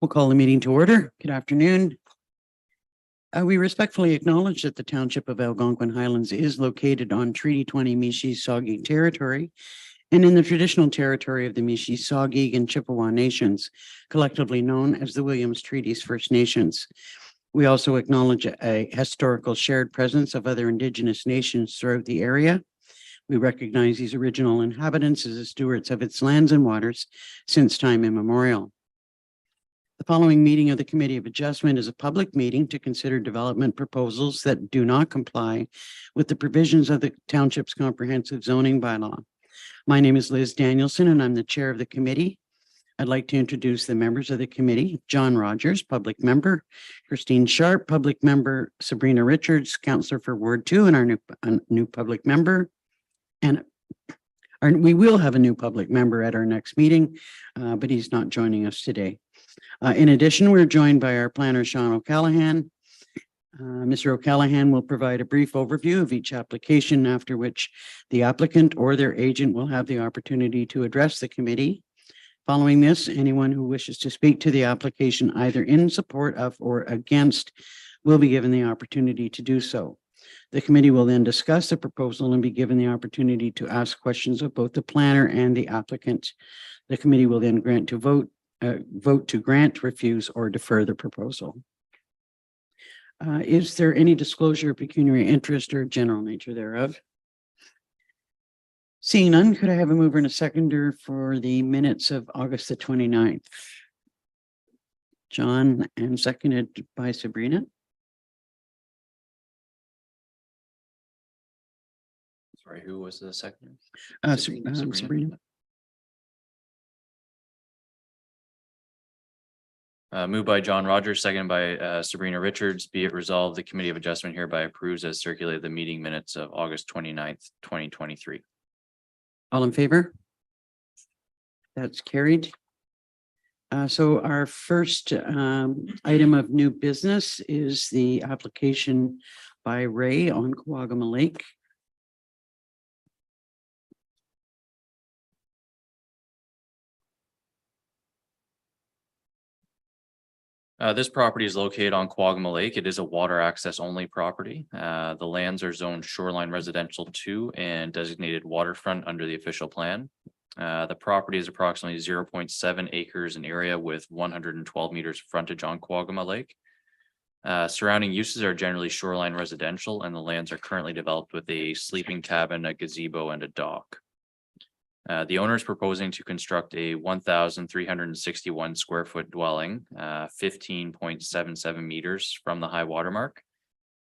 We'll call the meeting to order. Good afternoon. We respectfully acknowledge that the Township of Algonquin Highlands is located on Treaty 20 Mishi-Saugig territory and in the traditional territory of the Mishi-Saugig and Chippewa Nations, collectively known as the Williams Treaties First Nations. We also acknowledge a historical shared presence of other Indigenous nations throughout the area. We recognize these original inhabitants as the stewards of its lands and waters since time immemorial. The following meeting of the Committee of Adjustment is a public meeting to consider development proposals that do not comply with the provisions of the Township's comprehensive zoning bylaw. My name is Liz Danielson, and I'm the chair of the committee. I'd like to introduce the members of the committee: John Rogers, public member; Christine Sharp, public member; Sabrina Richards, councillor for Ward 2, and our new public member. And we will have a new public member at our next meeting, but he's not joining us today. In addition, we're joined by our planner, Sean O'Callaghan. Mr. O'Callaghan will provide a brief overview of each application, after which the applicant or their agent will have the opportunity to address the committee. Following this, anyone who wishes to speak to the application either in support of or against will be given the opportunity to do so. The committee will then discuss the proposal and be given the opportunity to ask questions of both the planner and the applicant. The committee will then vote to grant, refuse, or defer the proposal. Is there any disclosure of pecuniary interest or general nature thereof? Seeing none, could I have a mover and a seconder for the minutes of August the 29th? John, and seconded by Sabrina. Sorry, who was the second? Sabrina. Moved by John Rogers, seconded by Sabrina Richards. Be it resolved, the Committee of Adjustment hereby approves as circulated the meeting minutes of August 29th, 2023. All in favor? That's carried. So our first item of new business is the application by Ray on Kawagama Lake. This property is located on Kawagama Lake. It is a water access only property. The lands are zoned shoreline residential 2 and designated waterfront under the official plan. The property is approximately 0.7 acres in area with 112 meters of frontage on Kawagama Lake. Surrounding uses are generally shoreline residential, and the lands are currently developed with a sleeping cabin, a gazebo, and a dock. The owner is proposing to construct a 1,361 square foot dwelling, 15.77 meters from the high water mark.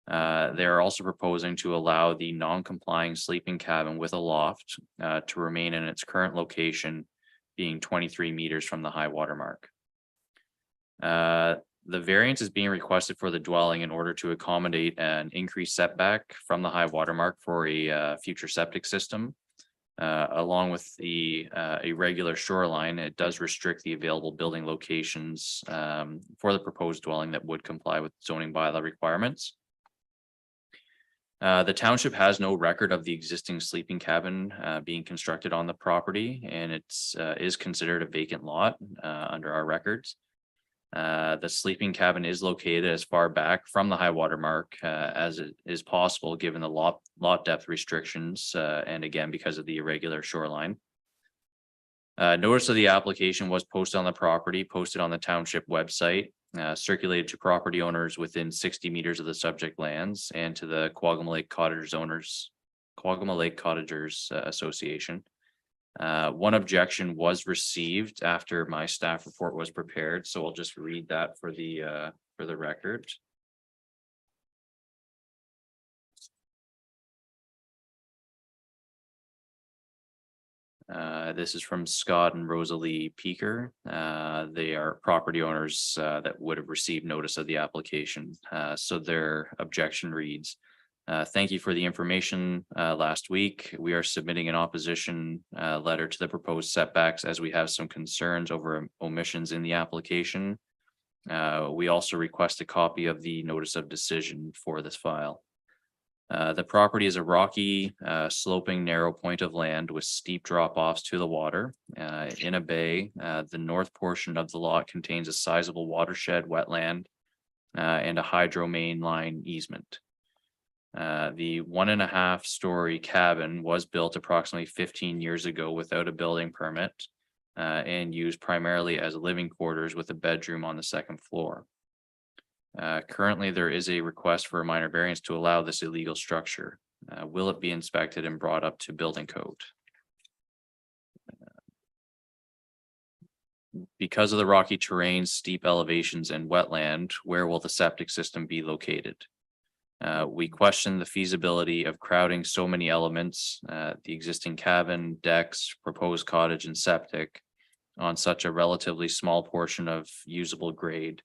They are also proposing to allow the non-complying sleeping cabin with a loft to remain in its current location, being 23 meters from the high water mark. The variance is being requested for the dwelling in order to accommodate an increased setback from the high water mark for a future septic system. Along with the irregular shoreline, it does restrict the available building locations for the proposed dwelling that would comply with zoning bylaw requirements. The township has no record of the existing sleeping cabin being constructed on the property, and it is considered a vacant lot under our records. The sleeping cabin is located as far back from the high water mark as it is possible, given the lot depth restrictions, and again, because of the irregular shoreline. Notice of the application was posted on the property, posted on the township website, circulated to property owners within 60 meters of the subject lands and to the Kawagama Lake Cottagers Association. One objection was received after my staff report was prepared, so I'll just read that for the record. This is from Scott and Rosalie Peaker. They are property owners that would have received notice of the application. So their objection reads, thank you for the information last week. We are submitting an opposition letter to the proposed setbacks as we have some concerns over omissions in the application. We also request a copy of the notice of decision for this file. The property is a rocky, sloping, narrow point of land with steep drop-offs to the water. In a bay, the north portion of the lot contains a sizable watershed wetland and a hydro main line easement. The 1.5-story cabin was built approximately 15 years ago without a building permit and used primarily as living quarters with a bedroom on the second floor. Currently, there is a request for a minor variance to allow this illegal structure. Will it be inspected and brought up to building code? Because of the rocky terrain, steep elevations and wetland, where will the septic system be located? We question the feasibility of crowding so many elements, the existing cabin, decks, proposed cottage and septic on such a relatively small portion of usable grade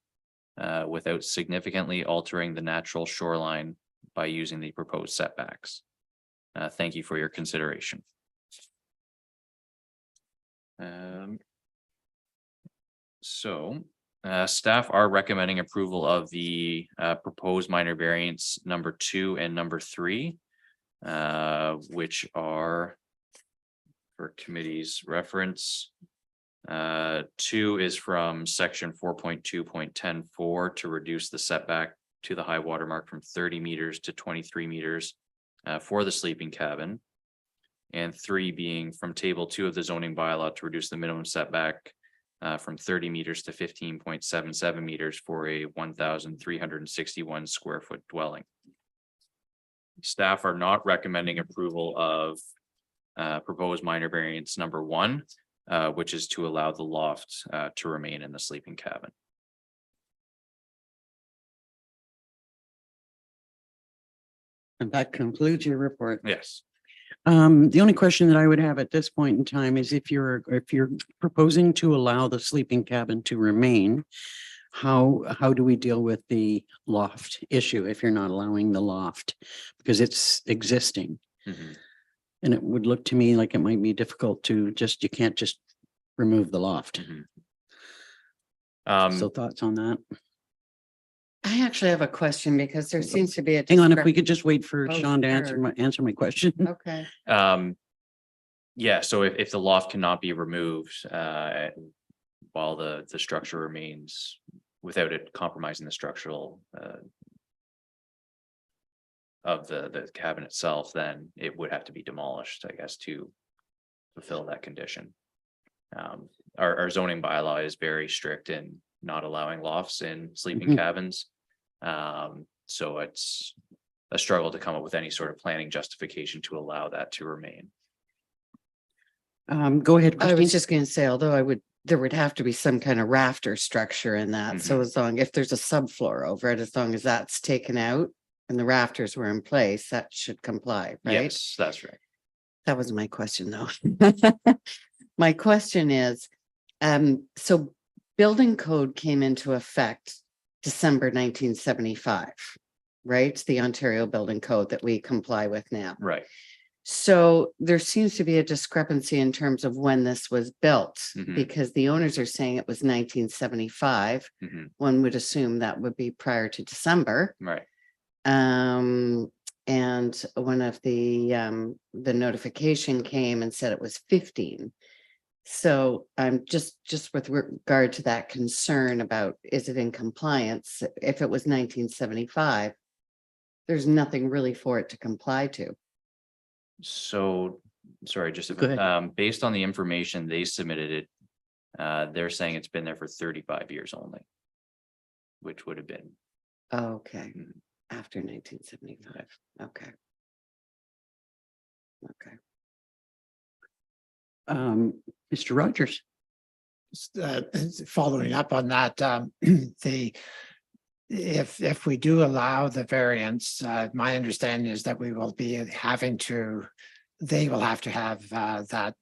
without significantly altering the natural shoreline by using the proposed setbacks. Thank you for your consideration. Staff are recommending approval of the proposed minor variance number 2 and number 3, which are for committee's reference. 2 is from section 4.2.10.4 to reduce the setback to the high water mark from 30 meters to 23 meters for the sleeping cabin. And 3 being from table 2 of the zoning bylaw to reduce the minimum setback from 30 meters to 15.77 meters for a 1,361 square foot dwelling. Staff are not recommending approval of proposed minor variance number 1, which is to allow the loft to remain in the sleeping cabin. And that concludes your report. Yes. The only question that I would have at this point in time is if you're proposing to allow the sleeping cabin to remain, how do we deal with the loft issue if you're not allowing the loft? Because it's existing. Mm-hmm. And it would look to me like it might be difficult to you can't just remove the loft. Mm-hmm. So thoughts on that? I actually have a question because there seems to be a. Hang on, if we could just wait for Oh, Sean to sure. answer my question. Okay, Yeah, so if the loft cannot be removed while the structure remains without it compromising the structural of the cabin itself, then it would have to be demolished, I guess, to fulfill that condition. Our zoning bylaw is very strict in not allowing lofts in sleeping cabins. So it's a struggle to come up with any sort of planning justification to allow that to remain. Go ahead, I Christine. was just gonna say, although there would have to be some kind of rafter structure in that, so if there's a subfloor over it, as long as that's taken out and the rafters were in place, that should comply, right? Yes, that's right. That was my question, though. My question is, so building code came into effect December 1975, right? The Ontario Building Code that we comply with now. Right. So there seems to be a discrepancy in terms of when this was built, Mhm. because the owners are saying it was 1975. Mhm. One would assume that would be prior to December. Right. And one of the notification came and said it was 15. So I'm just with regard to that concern about, is it in compliance? If it was 1975, there's nothing really for it to comply to. So, sorry, just Go ahead. based on the information they submitted it, they're saying it's been there for 35 years only, which would have been. Okay, Mhm. after 1975. Okay. Okay. Mr. Rogers. Following up on that, if we do allow the variance, my understanding is that we will be they will have to have that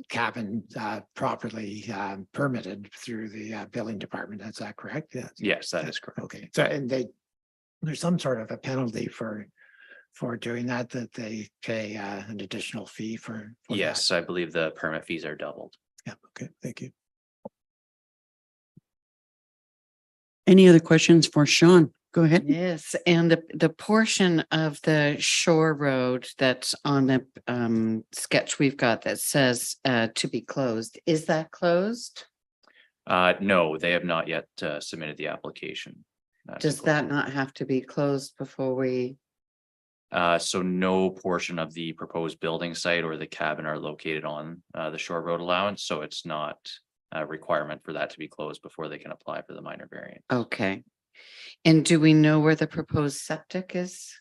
cabin properly permitted through the building department. Is that correct? Yes, that is correct. Okay, so there's some sort of a penalty for doing that they pay an additional fee for Yes, I believe the permit fees are doubled. that? Yeah, okay, thank you. Any other questions for Sean? go ahead. Yes, and the portion of the shore road that's on the sketch we've got that says to be closed, is that closed? No, they have not yet submitted the application. to Does close. that not have to be closed before we? So no portion of the proposed building site or the cabin are located on the shore road allowance, so it's not a requirement for that to be closed before they can apply for the minor variant. Okay. And do we know where the proposed septic is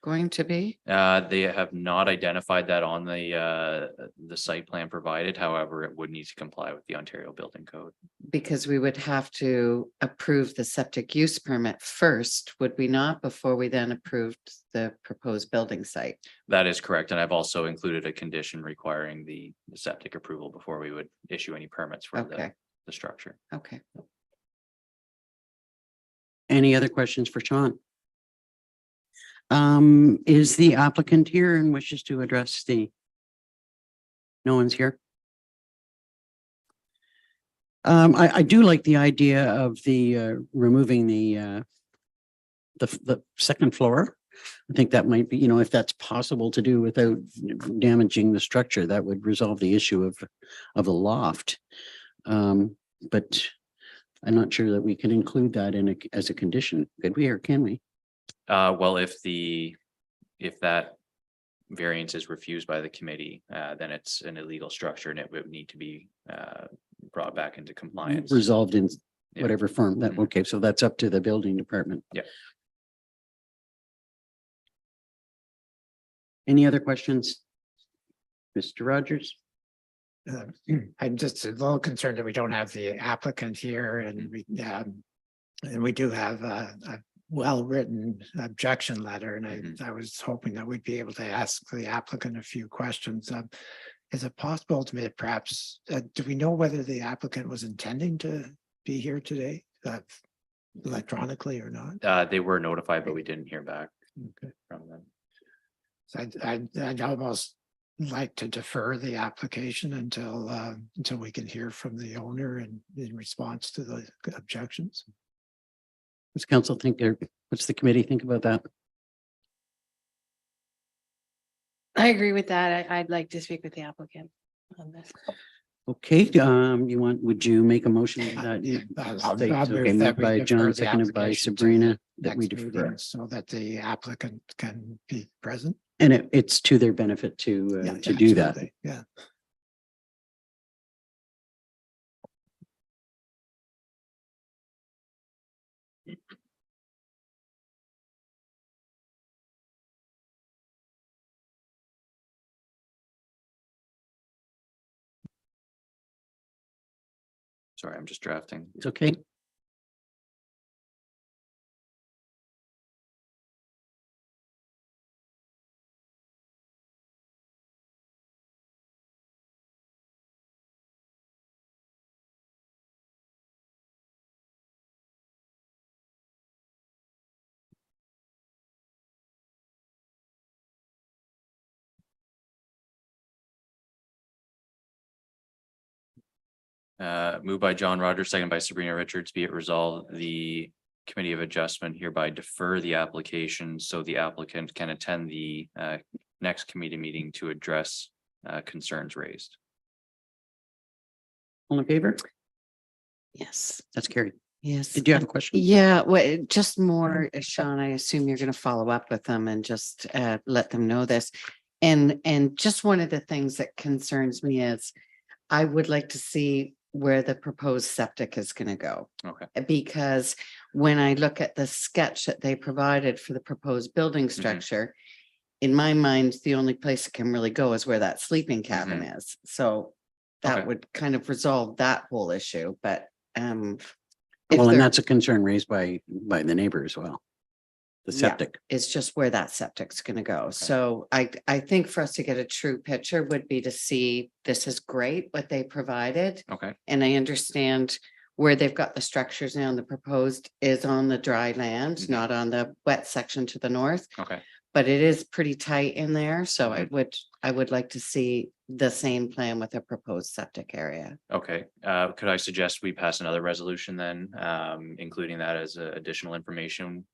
going to be? They have not identified that on the site plan provided, however, it would need to comply with the Ontario Building Code. Because we would have to approve the septic use permit first, would we not, before we then approved the proposed building site? That is correct, and I've also included a condition requiring the septic approval before we would issue any permits for Okay, the structure. okay. Any other questions for Sean? Is the applicant here and wishes to address the? No one's here. I do like the idea of the removing the second floor. I think that might be, if that's possible to do without damaging the structure, that would resolve the issue of the loft. But I'm not sure that we can include that as a condition. Could we, or can we? Well, if that variance is refused by the committee, then it's an illegal structure and it would need to be brought back into compliance. Resolved in Yeah. whatever form that, Mhm. okay, so that's up to the building department. Yeah. Any other questions? Mr. Rogers? I'm just a little concerned that we don't have the applicant here and we do have a well-written objection letter, and Mhm. I was hoping that we'd be able to ask the applicant a few questions. Is it possible to maybe perhaps, do we know whether the applicant was intending to be here today, electronically or not? They were notified, but we didn't hear back Okay. from them. So I'd almost like to defer the application until we can hear from the owner and in response to the objections. What's council think there? What's the committee think about that? I agree with that. I'd like to speak with the applicant on this. Okay, would you make a motion that you I'll states, move okay, that moved we by defer John, the seconded by application to Sabrina, that next we meeting defer. so that the applicant can be present. And it's to their benefit to Yeah, do that. absolutely. Yeah. Sorry, I'm just drafting. It's okay. Moved by John Rogers, second by Sabrina Richards, be it resolved, the Committee of Adjustment hereby defer the application so the applicant can attend the next committee meeting to address concerns raised. All in favor? Yes, That's carried. yes. Did you have a question? Yeah, well, just more, Sean, I assume you're gonna follow up with them and just let them know this. And just one of the things that concerns me is I would like to see where the proposed septic is gonna go. Okay. Because when I look at the sketch that they provided for the proposed building structure, in my mind, the only place it can really go is where that sleeping cabin is. So that Okay. would kind of resolve that whole issue, but if Well, and there that's a concern raised by the neighbor as well. The Yeah. septic. is just where that septic's gonna go. So I think for us to get a true picture would be to see, this is great what they provided. Okay. And I understand where they've got the structures now and the proposed is on the dry land, Mhm. not on the wet section to the north. Okay. But it is pretty tight in there, so I would like to see the same plan with a proposed septic area. Okay, could I suggest we pass another resolution then, including that as additional information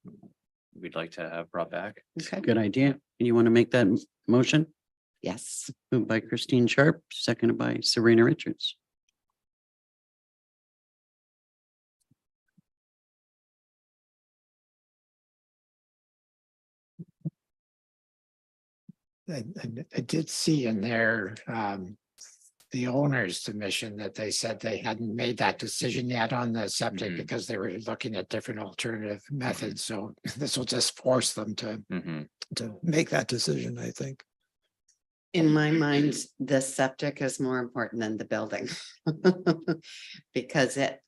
we'd like to have brought back? Okay, Good idea. You want to make that motion? yes. Moved by Christine Sharp, seconded by Sabrina Richards. I did see in there, the owner's submission that they said they hadn't made that decision yet on the septic Mhm. because they were looking at different alternative methods. So this will just force them Mhm. to make that decision, I think. In my mind, the septic is more important than the building. Because it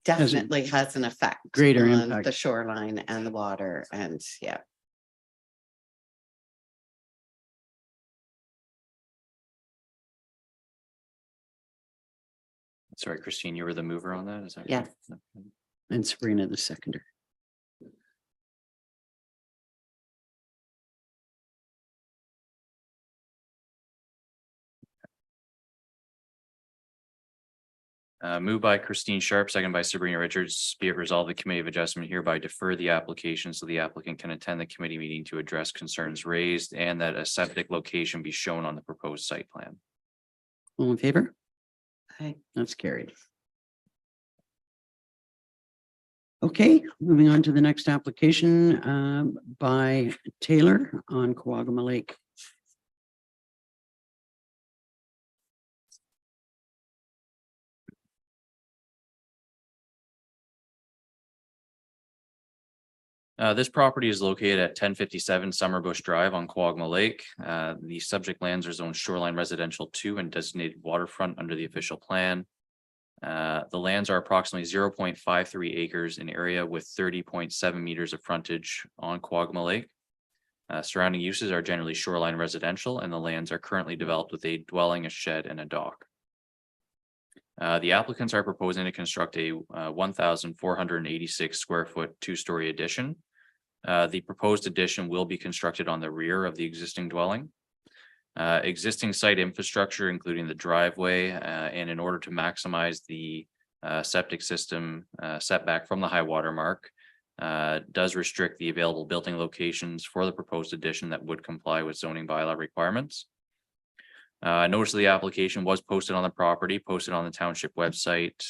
Has a definitely has an effect. greater on impact. The shoreline and the water and yeah. Sorry, Christine, you were the mover on that, is that? Yeah. correct? And Sabrina the seconder. Moved by Christine Sharp, second by Sabrina Richards, be it resolved, the Committee of Adjustment hereby defer the application so the applicant can attend the committee meeting to address concerns raised and that a septic location be shown on the proposed site plan. All in favor? Aye. That's carried. Okay, moving on to the next application by Taylor on Coagama Lake. This property is located at 1057 Summerbush Drive on Coagama Lake. The subject lands are zoned shoreline residential 2 and designated waterfront under the official plan. The lands are approximately 0.53 acres in area with 30.7 meters of frontage on Coagama Lake. Surrounding uses are generally shoreline residential, and the lands are currently developed with a dwelling, a shed, and a dock. The applicants are proposing to construct a 1,486 square foot 2-story addition. The proposed addition will be constructed on the rear of the existing dwelling. Existing site infrastructure, including the driveway, and in order to maximize the septic system setback from the high water mark, does restrict the available building locations for the proposed addition that would comply with zoning bylaw requirements. Notice of the application was posted on the property, posted on the township website,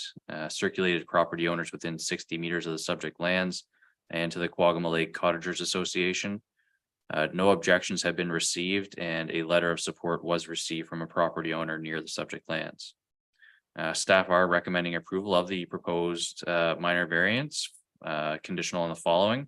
circulated to property owners within 60 meters of the subject lands and to the Coagama Lake Cottagers Association. No objections have been received and a letter of support was received from a property owner near the subject lands. Staff are recommending approval of the proposed minor variance, conditional on the following.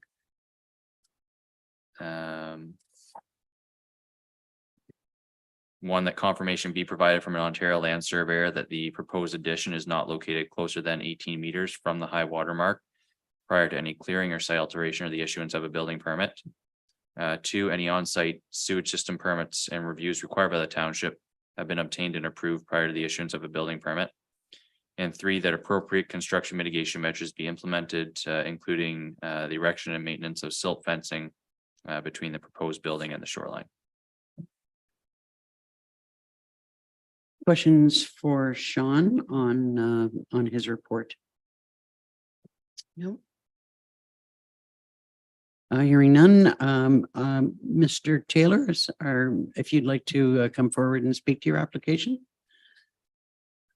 One, that confirmation be provided from an Ontario land surveyor that the proposed addition is not located closer than 18 meters from the high water mark prior to any clearing or site alteration or the issuance of a building permit. 2, any on-site sewage system permits and reviews required by the township have been obtained and approved prior to the issuance of a building permit. And 3, that appropriate construction mitigation measures be implemented, including the erection and maintenance of silt fencing between the proposed building and the shoreline. Questions for Sean on his report? No, Hearing none, Mr. Taylor, if you'd like to come forward and speak to your application.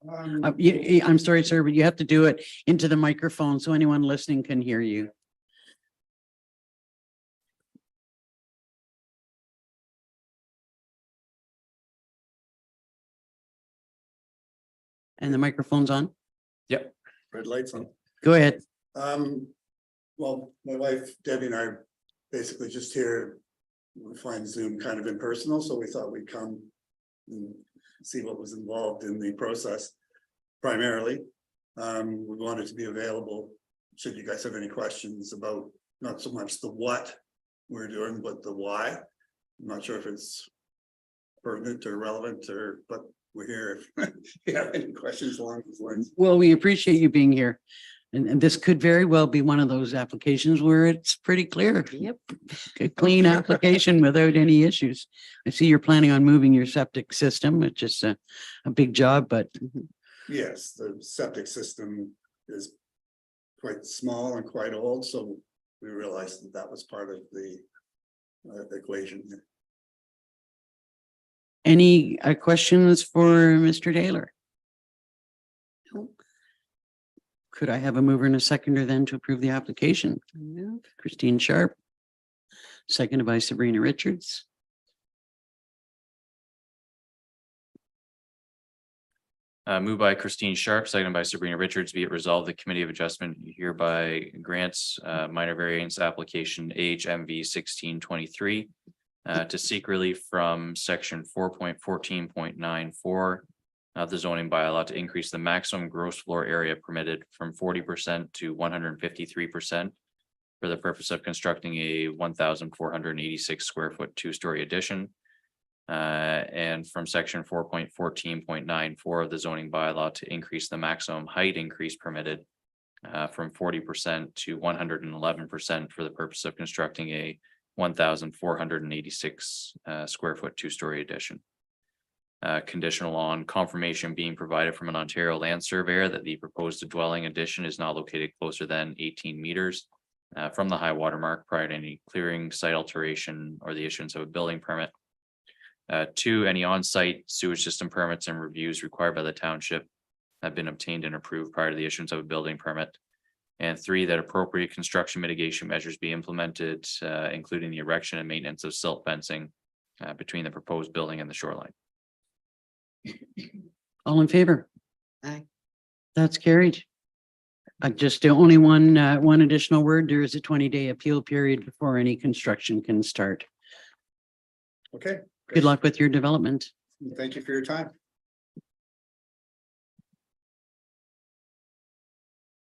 I'm sorry, sir, but you have to do it into the microphone so anyone listening can hear you. And the microphone's on? Yep. Red lights on. Go ahead. Well, my wife Debbie and I are basically just here. We find Zoom kind of impersonal, so we thought we'd come and see what was involved in the process. Primarily, we wanted to be available should you guys have any questions about not so much the what we're doing, but the why. I'm not sure if it's pertinent or relevant but we're here if you have any questions along those lines. Well, we appreciate you being here. And this could very well be one of those applications where it's pretty clear. Yep. A clean application without any issues. I see you're planning on moving your septic system, which is a big job, but Yes, the septic system is quite small and quite old, so we realized that that was part of the equation. any questions for Mr. Taylor? No. Could I have a mover and a seconder then to approve the application? Move. Christine Sharp, seconded by Sabrina Richards. Moved by Christine Sharp, seconded by Sabrina Richards, be it resolved, the Committee of Adjustment hereby grants minor variance application HMV 1623 to seek relief from section 4.14.94 of the zoning bylaw to increase the maximum gross floor area permitted from 40% to 153% for the purpose of constructing a 1,486 square foot two-story addition. And from section 4.14.94 of the zoning bylaw to increase the maximum height increase permitted from 40% to 111% for the purpose of constructing a 1,486 square foot two-story addition. Conditional on confirmation being provided from an Ontario land surveyor that the proposed dwelling addition is not located closer than 18 meters from the high water mark prior to any clearing, site alteration, or the issuance of a building permit. 2, any on-site sewage system permits and reviews required by the township have been obtained and approved prior to the issuance of a building permit. And 3, that appropriate construction mitigation measures be implemented, including the erection and maintenance of silt fencing between the proposed building and the shoreline. All in favor? Aye. That's carried. Just the only one additional word, there is a 20-day appeal period before any construction can start. Okay. Good luck with your development. Thank you for your time.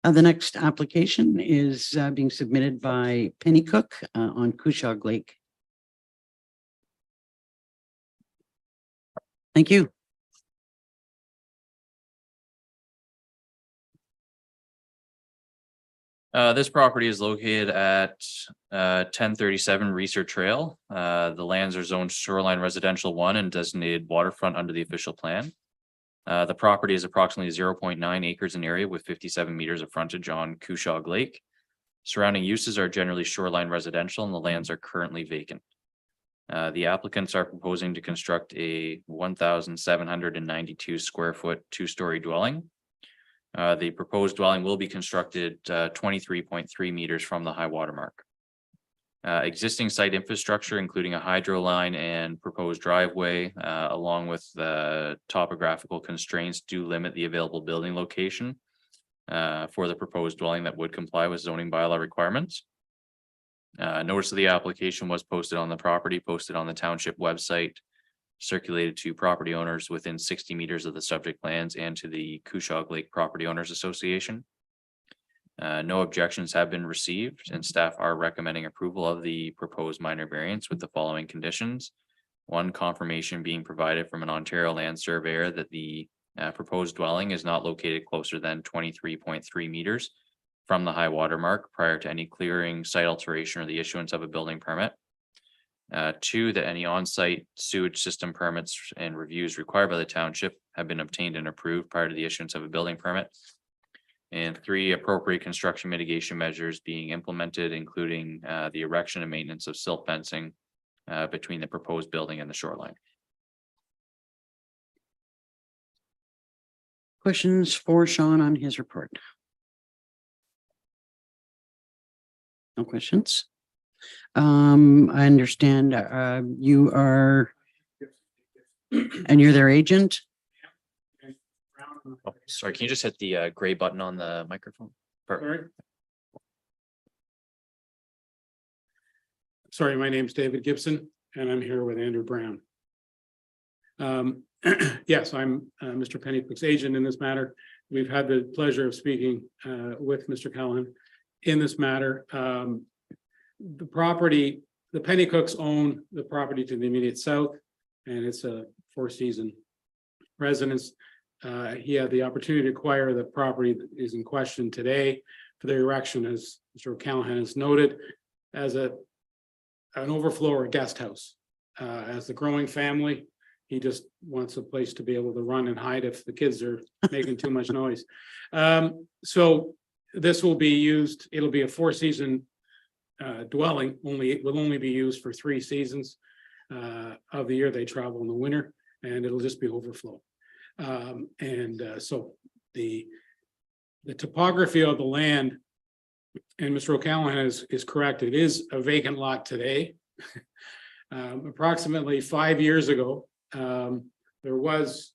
The next application is being submitted by Penny Cook on Cushog Lake. Thank you. This property is located at 1037 Research Trail. The lands are zoned shoreline residential 1 and designated waterfront under the official plan. The property is approximately 0.9 acres in area with 57 meters of frontage on Cushog Lake. Surrounding uses are generally shoreline residential and the lands are currently vacant. The applicants are proposing to construct a 1,792 square foot two-story dwelling. The proposed dwelling will be constructed 23.3 meters from the high water mark. Existing site infrastructure, including a hydro line and proposed driveway, along with the topographical constraints, do limit the available building location for the proposed dwelling that would comply with zoning bylaw requirements. Notice of the application was posted on the property, posted on the township website, circulated to property owners within 60 meters of the subject lands and to the Cushog Lake Property Owners Association. No objections have been received and staff are recommending approval of the proposed minor variance with the following conditions. 1, confirmation being provided from an Ontario land surveyor that the proposed dwelling is not located closer than 23.3 meters from the high water mark prior to any clearing, site alteration, or the issuance of a building permit. 2, that any on-site sewage system permits and reviews required by the township have been obtained and approved prior to the issuance of a building permit. And 3, appropriate construction mitigation measures being implemented, including the erection and maintenance of silt fencing between the proposed building and the shoreline. Questions for Sean on his report? No questions? I understand you are, and you're their agent? Oh, sorry, can you just hit the gray button on the microphone? Perfect. Sorry, my name's David Gibson and I'm here with Andrew Brown. Yes, I'm Mr. Pennycook's agent in this matter. We've had the pleasure of speaking with Mr. Callahan in this matter. The property, the Pennycooks own the property to the immediate south, and it's a 4-season residence. He had the opportunity to acquire the property that is in question today for the erection, as Mr. O'Callaghan has noted, as an overflow or a guest house. As the growing family, he just wants a place to be able to run and hide if the kids are making too much noise. So this will be used, it'll be a 4-season dwelling, it will only be used for 3 seasons of the year. They travel in the winter, and it'll just be overflow. So the topography of the land, and Mr. O'Callaghan is correct, it is a vacant lot today. Approximately 5 years ago, there was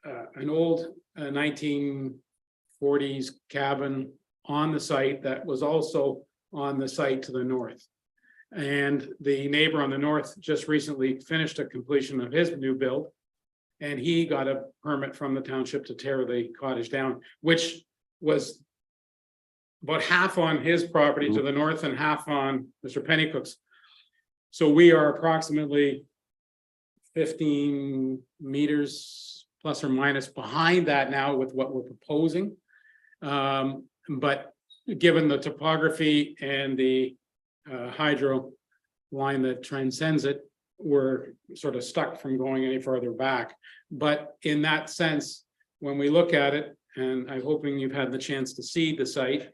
an old 1940s cabin on the site that was also on the site to the north. And the neighbor on the north just recently finished a completion of his new build. And he got a permit from the township to tear the cottage down, which was about half on his property to the north and half on Mr. Pennycook's. So we are approximately 15 meters plus or minus behind that now with what we're proposing. But given the topography and the hydro line that transcends it, we're sort of stuck from going any further back. But in that sense, when we look at it, and I'm hoping you've had the chance to see the site,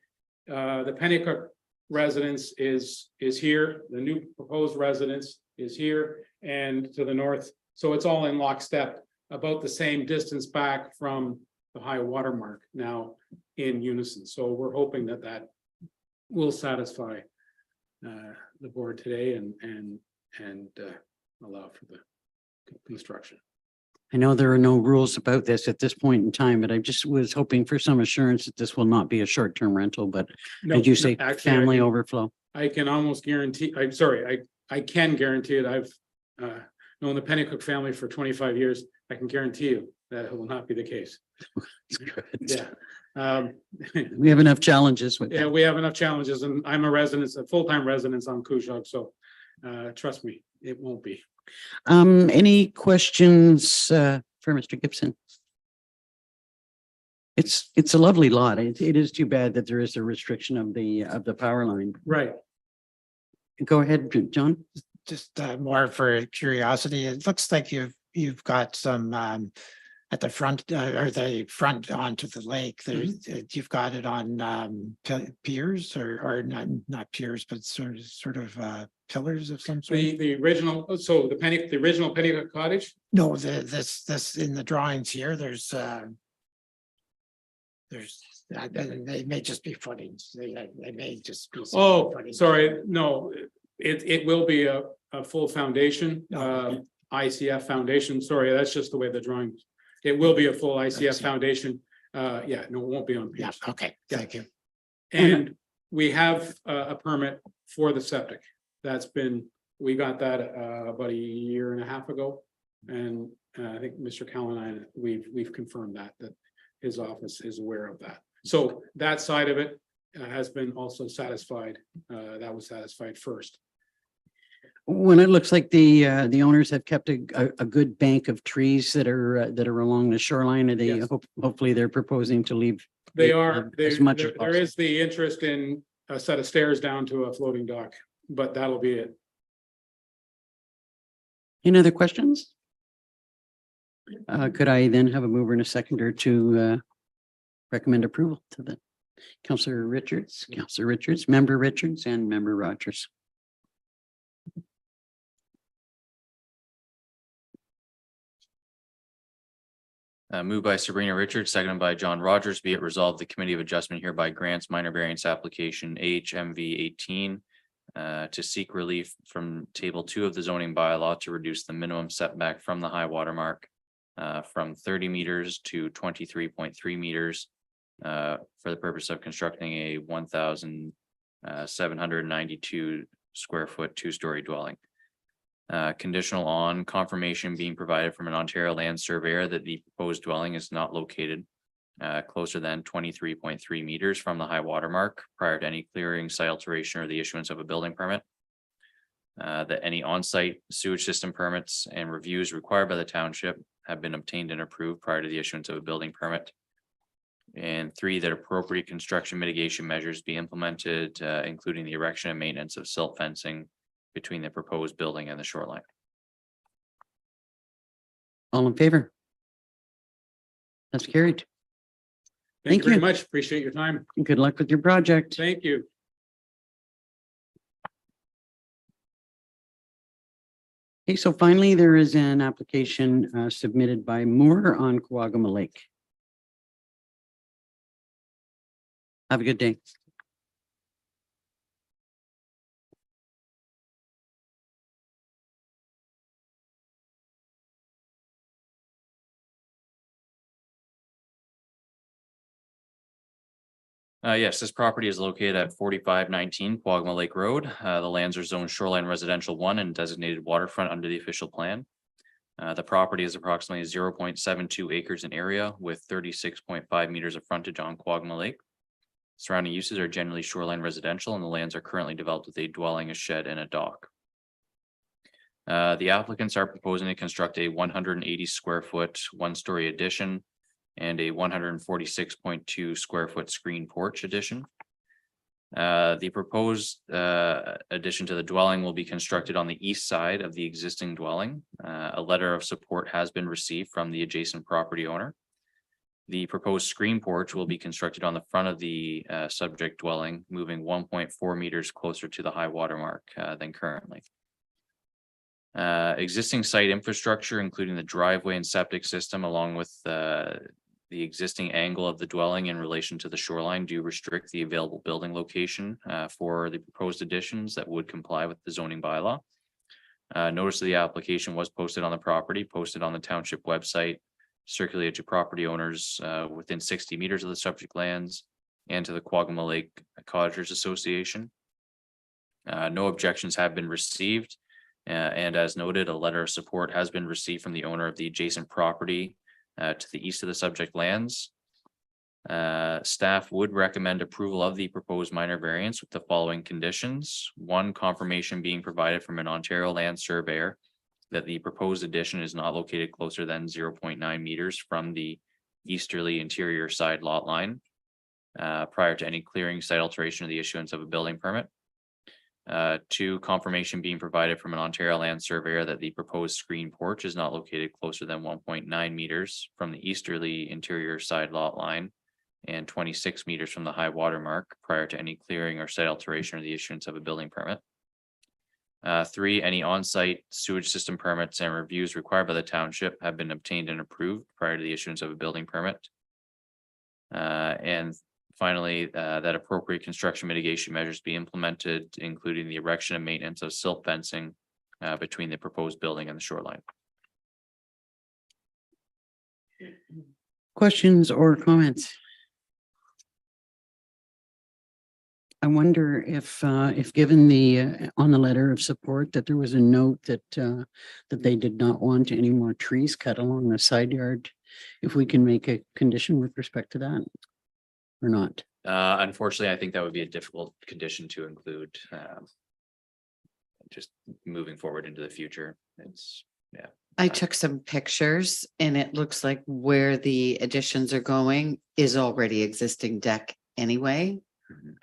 the Pennycook residence is here, the new proposed residence is here and to the north. So it's all in lockstep, about the same distance back from the high water mark, now in unison. So we're hoping that that will satisfy the board today and allow for the construction. I know there are no rules about this at this point in time, but I just was hoping for some assurance that this will not be a short-term rental, but No, as you say, actually, family overflow. I can almost guarantee, I'm sorry, I can guarantee it. I've known the Pennycook family for 25 years. I can guarantee you that it will not be the case. Yeah. We have enough challenges with Yeah, that. we have enough challenges, and I'm a full-time resident on Cusack, so trust me, it won't be. Any questions for Mr. Gibson? It's a lovely lot. It is too bad that there is a restriction of the power line. Right. Go ahead, John. Just more for curiosity, it looks like you've got some at the front or the front onto the lake. There's you've got it on piers or not piers, but sort of pillars of some sort. The original, so the original Pennycook cottage. No, this in the drawings here. There's they may just be footings. They may just be. Oh, footings. sorry, no, it will be a full foundation, Okay. ICF foundation. Sorry, that's just the way the drawing. It will be a full ICF see. foundation. Yeah, no, it won't be on Yeah. piers. Okay. Thank you. And we have a permit for the septic. We got that about 1.5 years ago. And I think Mr. Callan and I, we've confirmed that his office is aware of that. So that side of it has been also satisfied. That was satisfied first. When it looks like the owners have kept a good bank of trees that are along the shoreline, and they Yes. hopefully they're proposing to leave. They are, as much as there is the interest in a set of stairs down to a floating dock, but that'll be it. Any other questions? Could I then have a mover and a seconder to recommend approval to the Councillor Richards, Member Richards, and Member Rogers? Moved by Sabrina Richards, seconded by John Rogers. Be it resolved, the Committee of Adjustment hereby grants minor variance application HMV 18 to seek relief from Table 2 of the zoning bylaw to reduce the minimum setback from the high water mark from 30 meters to 23.3 meters for the purpose of constructing a 1,792 square foot 2-story dwelling. Conditional on confirmation being provided from an Ontario land surveyor that the proposed dwelling is not located closer than 23.3 meters from the high water mark prior to any clearing, site alteration, or the issuance of a building permit. That any on-site sewage system permits and reviews required by the township have been obtained and approved prior to the issuance of a building permit. And 3, that appropriate construction mitigation measures be implemented, including the erection and maintenance of silt fencing between the proposed building and the shoreline. All in favor? That's carried. Thank Thank you very you. much. Appreciate your time. Good luck with your project. Thank you. Okay, so finally, there is an application submitted by Moore on Quagama Lake. Have a good day. Yes, this property is located at 4519 Quagma Lake Road. The lands are zoned shoreline residential 1 and designated waterfront under the official plan. The property is approximately 0.72 acres in area with 36.5 meters of frontage on Quagma Lake. Surrounding uses are generally shoreline residential, and the lands are currently developed with a dwelling, a shed, and a dock. The applicants are proposing to construct a 180 square foot, 1-story addition and a 146.2 square foot screen porch addition. The proposed addition to the dwelling will be constructed on the east side of the existing dwelling. A letter of support has been received from the adjacent property owner. The proposed screen porch will be constructed on the front of the subject dwelling, moving 1.4 meters closer to the high water mark than currently. Existing site infrastructure, including the driveway and septic system, along with the existing angle of the dwelling in relation to the shoreline, do restrict the available building location for the proposed additions that would comply with the zoning bylaw. Notice of the application was posted on the property, posted on the township website, circulated to property owners within 60 meters of the subject lands and to the Quagama Lake Cottagers Association. No objections have been received. And as noted, a letter of support has been received from the owner of the adjacent property to the east of the subject lands. Staff would recommend approval of the proposed minor variance with the following conditions. 1, confirmation being provided from an Ontario land surveyor that the proposed addition is not located closer than 0.9 meters from the easterly interior side lot line prior to any clearing, site alteration, or the issuance of a building permit. 2, confirmation being provided from an Ontario land surveyor that the proposed screen porch is not located closer than 1.9 meters from the easterly interior side lot line and 26 meters from the high water mark prior to any clearing or site alteration or the issuance of a building permit. 3, any on-site sewage system permits and reviews required by the township have been obtained and approved prior to the issuance of a building permit. And finally, that appropriate construction mitigation measures be implemented, including the erection and maintenance of silt fencing between the proposed building and the shoreline. Questions or comments? I wonder if given the on the letter of support that there was a note that that they did not want any more trees cut along the side yard, if we can make a condition with respect to that or not. Unfortunately, I think that would be a difficult condition to include. Just moving forward into the future. I took some pictures and it looks like where the additions are going is already existing deck anyway.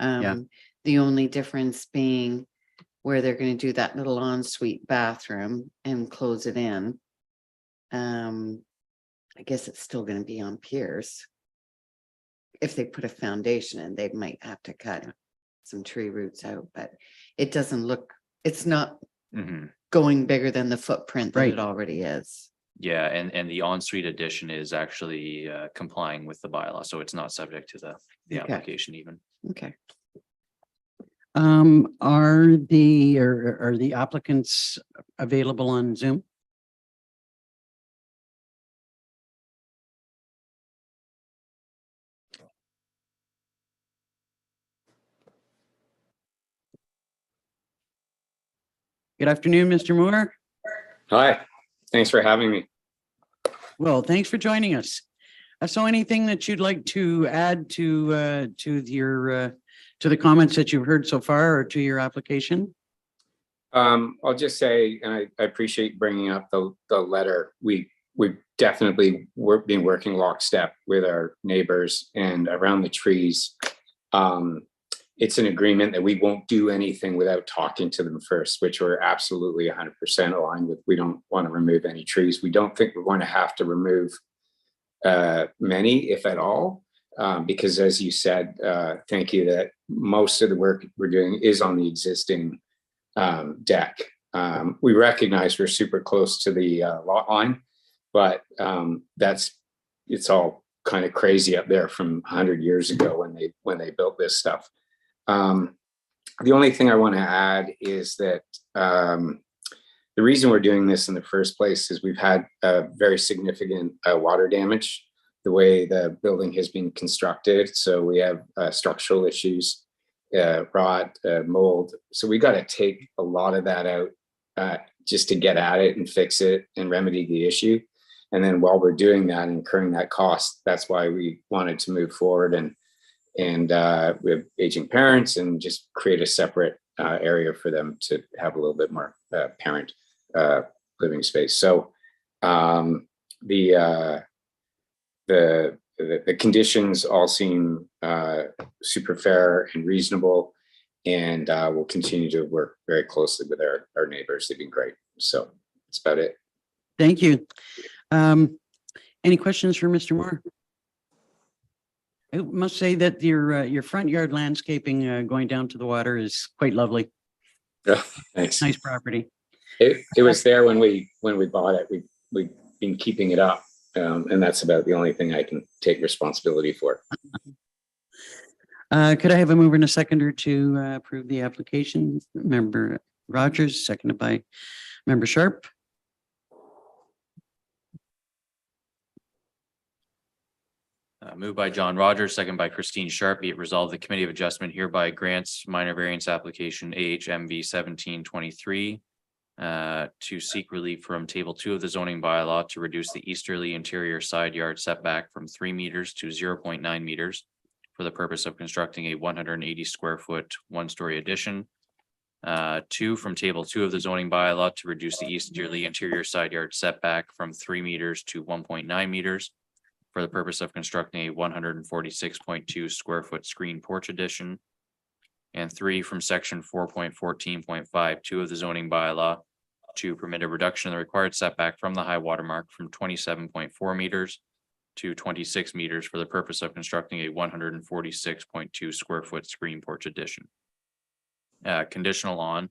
Yeah. The only difference being where they're going to do that little ensuite bathroom and close it in. I guess it's still going to be on piers. If they put a foundation in, they might have to cut some tree roots out, but it doesn't look, it's not going bigger than the footprint that Right. it already is. Yeah, and the ensuite addition is actually complying with the bylaw, so it's not subject to the Okay. application even. Okay. Are the applicants available on Zoom? Good afternoon, Mr. Moore. Hi, thanks for having me. Well, thanks for joining us. So anything that you'd like to add to the comments that you've heard so far or to your application? I'll just say, and I appreciate bringing up the letter. We definitely been working lockstep with our neighbors and around the trees. It's an agreement that we won't do anything without talking to them first, which we're absolutely 100% aligned with. We don't want to remove any trees. We don't think we're going to have to remove many, if at all, because as you said, thank you, that most of the work we're doing is on the existing deck. We recognize we're super close to the lot line, but it's all kind of crazy up there from 100 years ago when they built this stuff. The only thing I want to add is that the reason we're doing this in the first place is we've had very significant water damage the way the building has been constructed. So we have structural issues, rot, mold. So we got to take a lot of that out just to get at it and fix it and remedy the issue. And then while we're doing that, incurring that cost, that's why we wanted to move forward and we have aging parents and just create a separate area for them to have a little bit more parent living space. So the conditions all seem super fair and reasonable, and we'll continue to work very closely with our neighbors. They've been great. So that's about it. Thank you. Any questions for Mr. Moore? I must say that your front yard landscaping going down to the water is quite lovely. Yeah, thanks. Nice property. It was there when we bought it. We've been keeping it up, and that's about the only thing I can take responsibility for. Could I have a mover and a seconder to approve the application? Member Rogers, seconded by Member Sharp. Moved by John Rogers, second by Christine Sharp. Be it resolved, the Committee of Adjustment hereby grants minor variance application AHMV 1723 to seek relief from Table 2 of the zoning bylaw to reduce the easterly interior side yard setback from 3 meters to 0.9 meters for the purpose of constructing a 180 square foot one-story addition. 2, from Table 2 of the zoning bylaw to reduce the easterly interior side yard setback from 3 meters to 1.9 meters for the purpose of constructing a 146.2 square foot screen porch addition. And 3, from section 4.14.52 of the zoning bylaw to permit a reduction in the required setback from the high water mark from 27.4 meters to 26 meters for the purpose of constructing a 146.2 square foot screen porch addition. Conditional on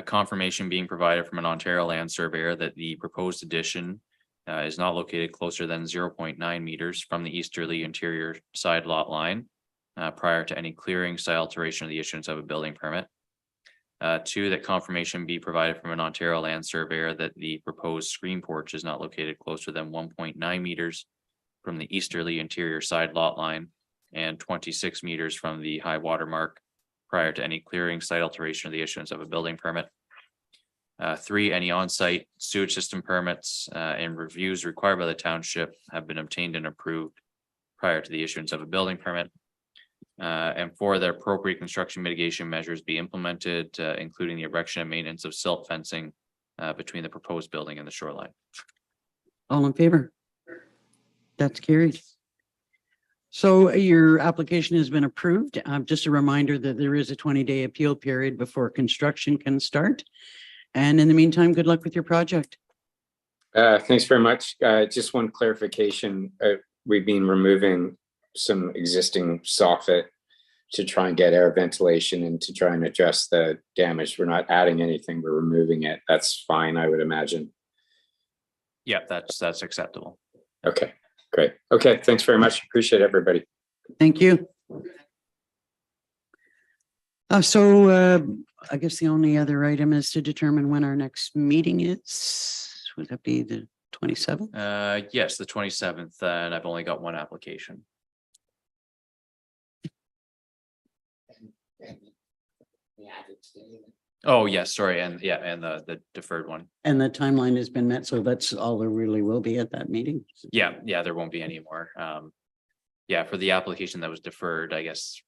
confirmation being provided from an Ontario land surveyor that the proposed addition is not located closer than 0.9 meters from the easterly interior side lot line prior to any clearing, site alteration, or the issuance of a building permit. 2, that confirmation be provided from an Ontario land surveyor that the proposed screen porch is not located closer than 1.9 meters from the easterly interior side lot line and 26 meters from the high water mark prior to any clearing, site alteration, or the issuance of a building permit. 3, any on-site sewage system permits and reviews required by the township have been obtained and approved prior to the issuance of a building permit. And 4, that appropriate construction mitigation measures be implemented, including the erection and maintenance of silt fencing between the proposed building and the shoreline. All in favor? That's carried. So your application has been approved. Just a reminder that there is a 20-day appeal period before construction can start. And in the meantime, good luck with your project. Thanks very much. Just one clarification. We've been removing some existing soffit to try and get air ventilation and to try and address the damage. We're not adding anything, we're removing it. That's fine, I would imagine. Yeah, that's acceptable. Okay, great. Okay, thanks very much. Appreciate everybody. Thank you. I guess the only other item is to determine when our next meeting is. Would that be the 27th? Yes, the 27th, and I've only got one application. Oh, yes, sorry, and yeah, and the deferred one. And the timeline has been met, so that's all there really will be at that meeting. Yeah, there won't be any more. Yeah, for the application that was deferred, I guess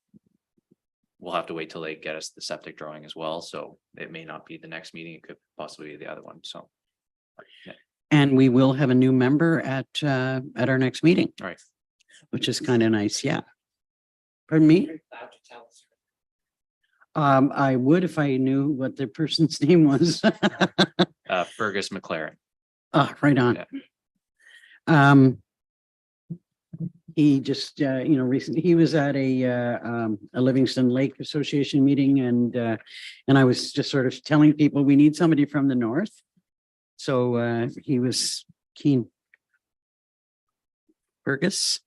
we'll have to wait till they get us the septic drawing as well, so it may not be the next meeting, it could possibly be the other one, so. Yeah. And we will have a new member at our next meeting, Right. which is kind of nice. Yeah. Pardon me? I would if I knew what the person's name was. Fergus McLaren. Ah, right on. Yeah. He just, recently, he was at a Livingston Lake Association meeting and I was just sort of telling people we need somebody from the north. So he was keen. Fergus,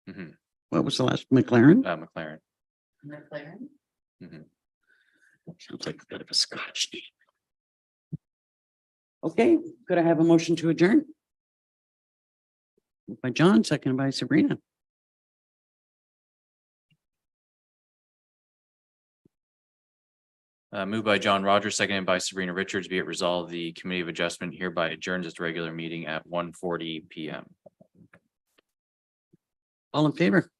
Mhm. what was the last, McLaren? McLaren. McLaren? Mhm. Sounds like a bit of a Scottish name. Okay, could I have a motion to adjourn? Moved by John, seconded by Sabrina. Moved by John Rogers, seconded by Sabrina Richards, be it resolved, the Committee of Adjustment hereby adjourns its regular meeting at 1:40 PM. All in favor?